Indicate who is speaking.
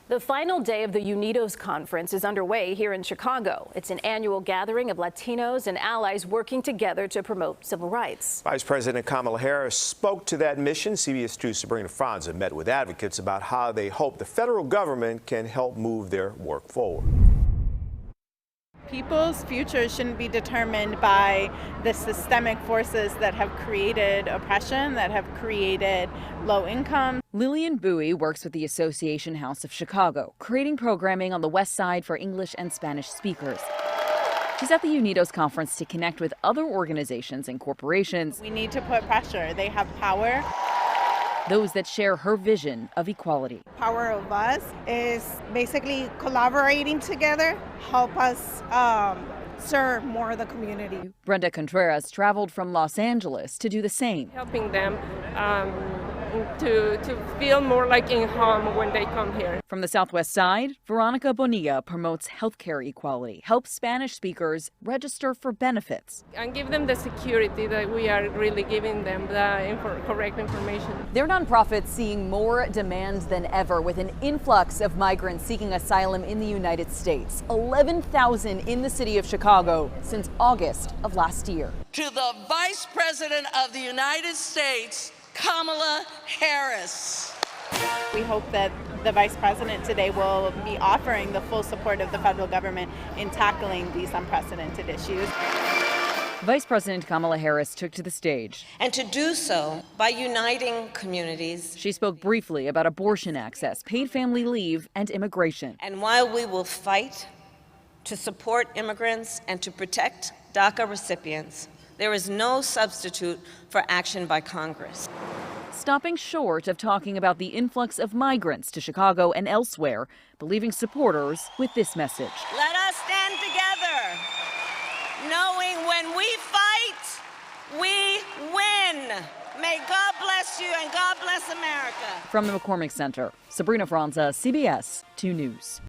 Speaker 1: The final day of the UnidosUS Conference is underway here in Chicago. It's an annual gathering of Latinos and allies working together to promote civil rights.
Speaker 2: Vice President Kamala Harris spoke to that mission. CBS 2's Sabrina Franza met with advocates about how they hope the federal government can help move their work forward.
Speaker 3: People's future shouldn't be determined by the systemic forces that have created oppression, that have created low income.
Speaker 4: Lillian Bowie works with the Association House of Chicago, creating programming on the West Side for English and Spanish speakers. She's at the UnidosUS Conference to connect with other organizations and corporations.
Speaker 3: We need to put pressure. They have power.
Speaker 4: Those that share her vision of equality.
Speaker 5: Power of us is basically collaborating together, help us serve more of the community.
Speaker 4: Brenda Contreras traveled from Los Angeles to do the same.
Speaker 6: Helping them to feel more like in home when they come here.
Speaker 4: From the Southwest Side, Veronica Bonilla promotes healthcare equality, helps Spanish speakers register for benefits.
Speaker 6: And give them the security that we are really giving them the correct information.
Speaker 7: Their nonprofit's seeing more demand than ever with an influx of migrants seeking asylum in the United States. 11,000 in the city of Chicago since August of last year.
Speaker 8: To the Vice President of the United States, Kamala Harris.
Speaker 3: We hope that the Vice President today will be offering the full support of the federal government in tackling these unprecedented issues.
Speaker 4: Vice President Kamala Harris took to the stage.
Speaker 9: And to do so by uniting communities.
Speaker 4: She spoke briefly about abortion access, paid family leave, and immigration.
Speaker 9: And while we will fight to support immigrants and to protect DACA recipients, there is no substitute for action by Congress.
Speaker 4: Stopping short of talking about the influx of migrants to Chicago and elsewhere, believing supporters with this message.
Speaker 9: Let us stand together, knowing when we fight, we win. May God bless you and God bless America.
Speaker 4: From the McCormick Center, Sabrina Franza, CBS 2 News.